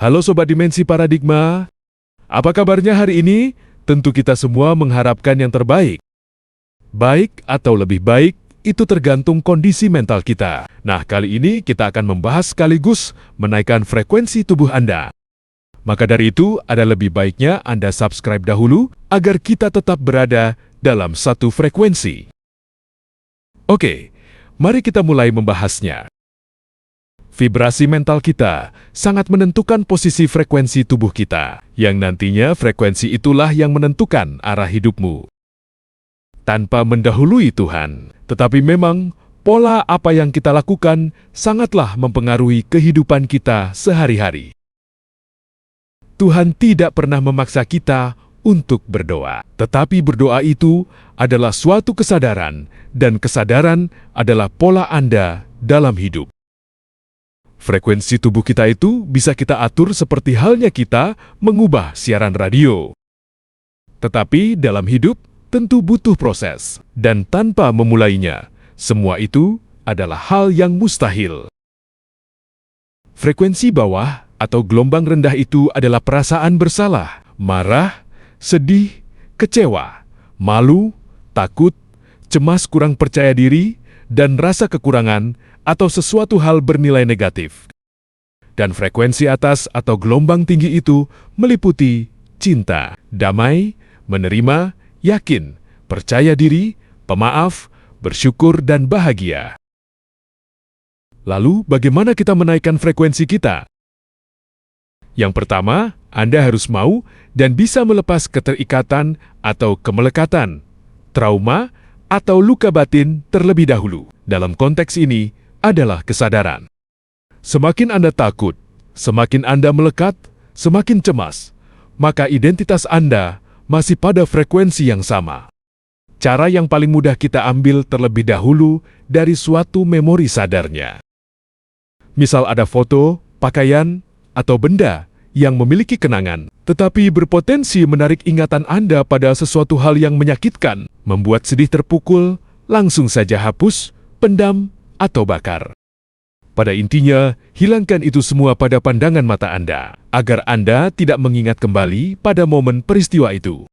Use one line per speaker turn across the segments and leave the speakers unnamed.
Halo Sobat Dimensi Paradigma, apa kabarnya hari ini? Tentu kita semua mengharapkan yang terbaik. Baik atau lebih baik, itu tergantung kondisi mental kita. Nah, kali ini kita akan membahas sekaligus menaikkan frekuensi tubuh Anda. Maka dari itu, ada lebih baiknya Anda subscribe dahulu agar kita tetap berada dalam satu frekuensi. Oke, mari kita mulai membahasnya. Vibrasi mental kita sangat menentukan posisi frekuensi tubuh kita, yang nantinya frekuensi itulah yang menentukan arah hidupmu. Tanpa mendahului Tuhan, tetapi memang pola apa yang kita lakukan sangatlah mempengaruhi kehidupan kita sehari-hari. Tuhan tidak pernah memaksa kita untuk berdoa, tetapi berdoa itu adalah suatu kesadaran, dan kesadaran adalah pola Anda dalam hidup. Frekuensi tubuh kita itu bisa kita atur seperti halnya kita mengubah siaran radio. Tetapi dalam hidup tentu butuh proses, dan tanpa memulainya, semua itu adalah hal yang mustahil. Frekuensi bawah atau gelombang rendah itu adalah perasaan bersalah, marah, sedih, kecewa, malu, takut, cemas kurang percaya diri, dan rasa kekurangan atau sesuatu hal bernilai negatif. Dan frekuensi atas atau gelombang tinggi itu meliputi cinta, damai, menerima, yakin, percaya diri, pemaaf, bersyukur, dan bahagia. Lalu, bagaimana kita menaikkan frekuensi kita? Yang pertama, Anda harus mau dan bisa melepas keterikatan atau kemelekatan, trauma, atau luka batin terlebih dahulu. Dalam konteks ini adalah kesadaran. Semakin Anda takut, semakin Anda melekat, semakin cemas, maka identitas Anda masih pada frekuensi yang sama. Cara yang paling mudah kita ambil terlebih dahulu dari suatu memori sadarnya. Misal ada foto, pakaian, atau benda yang memiliki kenangan, tetapi berpotensi menarik ingatan Anda pada sesuatu hal yang menyakitkan, membuat sedih terpukul, langsung saja hapus, pendam, atau bakar. Pada intinya, hilangkan itu semua pada pandangan mata Anda, agar Anda tidak mengingat kembali pada momen peristiwa itu.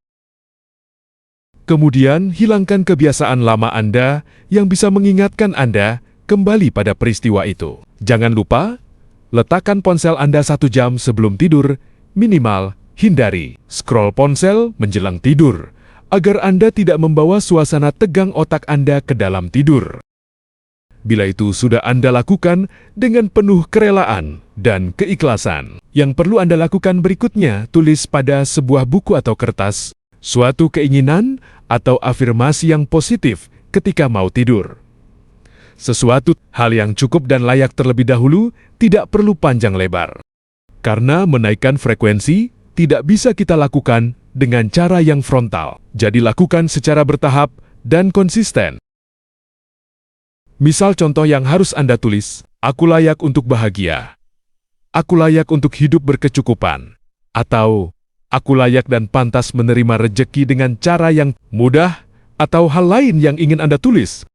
Kemudian, hilangkan kebiasaan lama Anda yang bisa mengingatkan Anda kembali pada peristiwa itu. Jangan lupa, letakkan ponsel Anda 1 jam sebelum tidur, minimal hindari scroll ponsel menjelang tidur, agar Anda tidak membawa suasana tegang otak Anda ke dalam tidur. Bila itu sudah Anda lakukan dengan penuh kerelaan dan keikhlasan, yang perlu Anda lakukan berikutnya, tulis pada sebuah buku atau kertas suatu keinginan atau afirmasi yang positif ketika mau tidur. Sesuatu hal yang cukup dan layak terlebih dahulu, tidak perlu panjang lebar. Karena menaikkan frekuensi tidak bisa kita lakukan dengan cara yang frontal. Jadi lakukan secara bertahap dan konsisten. Misal contoh yang harus Anda tulis, aku layak untuk bahagia. Aku layak untuk hidup berkecukupan. Atau, aku layak dan pantas menerima rejeki dengan cara yang mudah, atau hal lain yang ingin Anda tulis.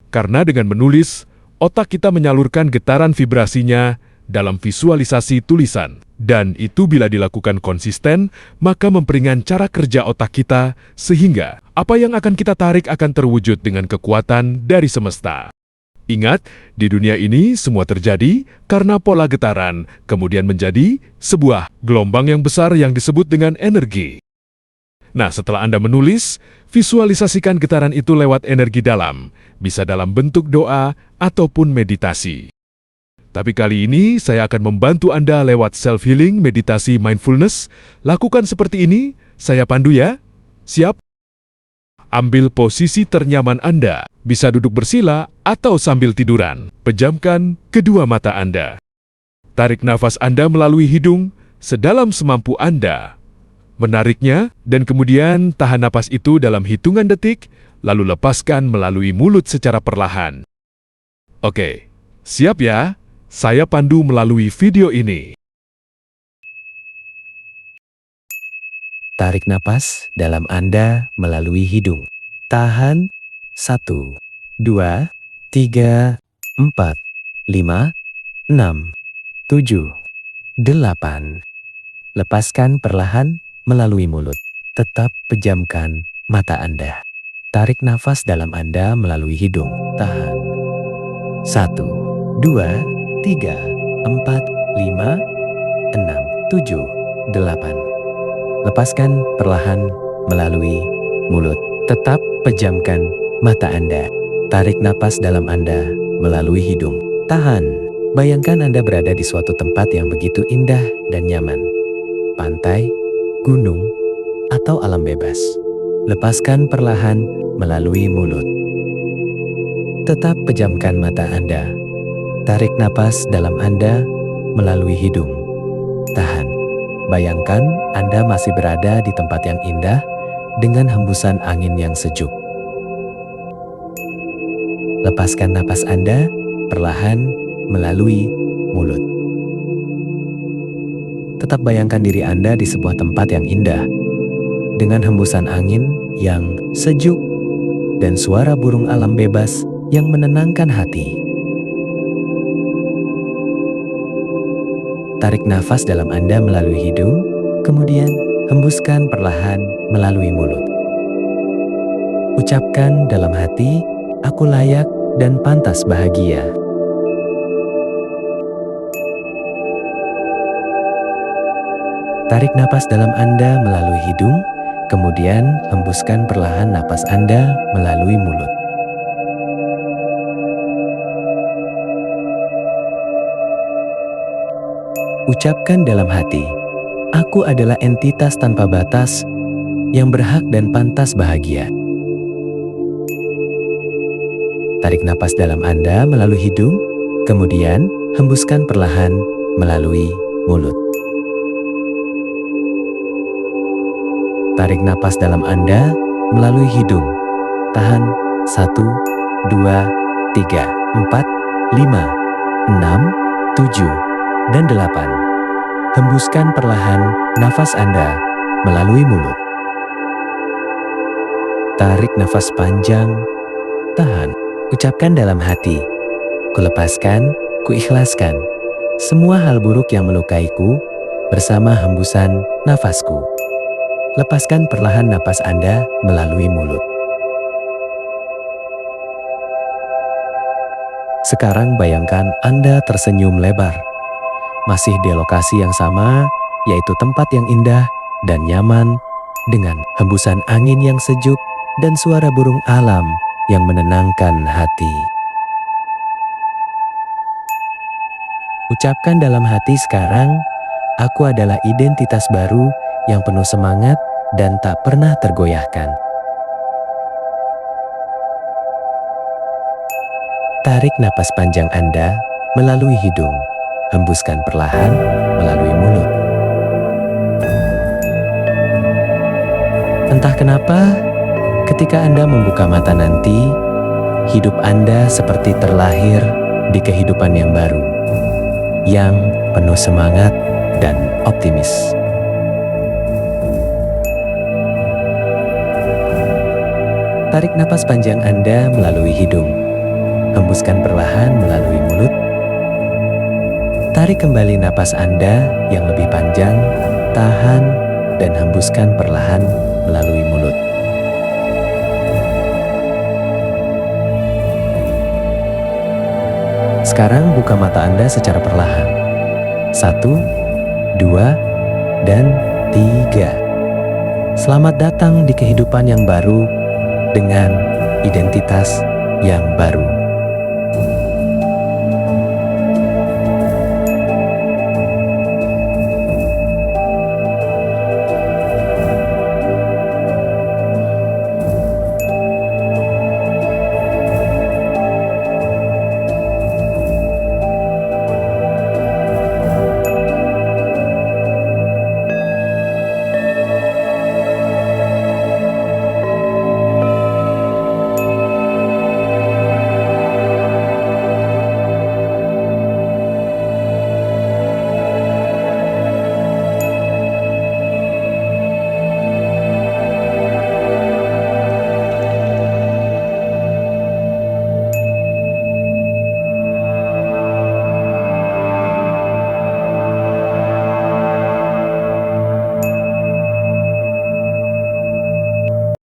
Karena dengan menulis, otak kita menyalurkan getaran vibrasinya dalam visualisasi tulisan. Dan itu bila dilakukan konsisten, maka memperingan cara kerja otak kita, sehingga apa yang akan kita tarik akan terwujud dengan kekuatan dari semesta. Ingat, di dunia ini semua terjadi karena pola getaran, kemudian menjadi sebuah gelombang yang besar yang disebut dengan energi. Nah, setelah Anda menulis, visualisasikan getaran itu lewat energi dalam, bisa dalam bentuk doa ataupun meditasi. Tapi kali ini saya akan membantu Anda lewat self-healing, meditasi, mindfulness. Lakukan seperti ini, saya pandu ya. Siap? Ambil posisi ternyaman Anda, bisa duduk bersila atau sambil tiduran. Pejamkan kedua mata Anda. Tarik nafas Anda melalui hidung sedalam semampu Anda. Menariknya, dan kemudian tahan napas itu dalam hitungan detik, lalu lepaskan melalui mulut secara perlahan. Oke, siap ya? Saya pandu melalui video ini.
Tarik napas dalam Anda melalui hidung. Tahan 1, 2, 3, 4, 5, 6, 7, 8. Lepaskan perlahan melalui mulut. Tetap pejamkan mata Anda. Tarik nafas dalam Anda melalui hidung. Tahan. 1, 2, 3, 4, 5, 6, 7, 8. Lepaskan perlahan melalui mulut. Tetap pejamkan mata Anda. Tarik napas dalam Anda melalui hidung. Tahan. Bayangkan Anda berada di suatu tempat yang begitu indah dan nyaman. Pantai, gunung, atau alam bebas. Lepaskan perlahan melalui mulut. Tetap pejamkan mata Anda. Tarik napas dalam Anda melalui hidung. Tahan. Bayangkan Anda masih berada di tempat yang indah dengan hembusan angin yang sejuk. Lepaskan napas Anda perlahan melalui mulut. Tetap bayangkan diri Anda di sebuah tempat yang indah dengan hembusan angin yang sejuk dan suara burung alam bebas yang menenangkan hati. Tarik nafas dalam Anda melalui hidung, kemudian hembuskan perlahan melalui mulut. Ucapkan dalam hati, "Aku layak dan pantas bahagia." Tarik napas dalam Anda melalui hidung, kemudian hembuskan perlahan napas Anda melalui mulut. Ucapkan dalam hati, "Aku adalah entitas tanpa batas yang berhak dan pantas bahagia." Tarik napas dalam Anda melalui hidung, kemudian hembuskan perlahan melalui mulut. Tarik napas dalam Anda melalui hidung. Tahan 1, 2, 3, 4, 5, 6, 7, dan 8. Hembuskan perlahan nafas Anda melalui mulut. Tarik nafas panjang, tahan. Ucapkan dalam hati, "Kulepaskan, kuikhlaskan semua hal buruk yang melukaiku bersama hembusan nafasku." Lepaskan perlahan napas Anda melalui mulut. Sekarang bayangkan Anda tersenyum lebar. Masih di lokasi yang sama, yaitu tempat yang indah dan nyaman dengan hembusan angin yang sejuk dan suara burung alam yang menenangkan hati. Ucapkan dalam hati sekarang, "Aku adalah identitas baru yang penuh semangat dan tak pernah tergoyahkan." Tarik napas panjang Anda melalui hidung. Hembuskan perlahan melalui mulut. Entah kenapa, ketika Anda membuka mata nanti, hidup Anda seperti terlahir di kehidupan yang baru, yang penuh semangat dan optimis. Tarik napas panjang Anda melalui hidung. Hembuskan perlahan melalui mulut. Tarik kembali napas Anda yang lebih panjang, tahan, dan hembuskan perlahan melalui mulut. Sekarang buka mata Anda secara perlahan. 1, 2, dan 3. Selamat datang di kehidupan yang baru dengan identitas yang baru.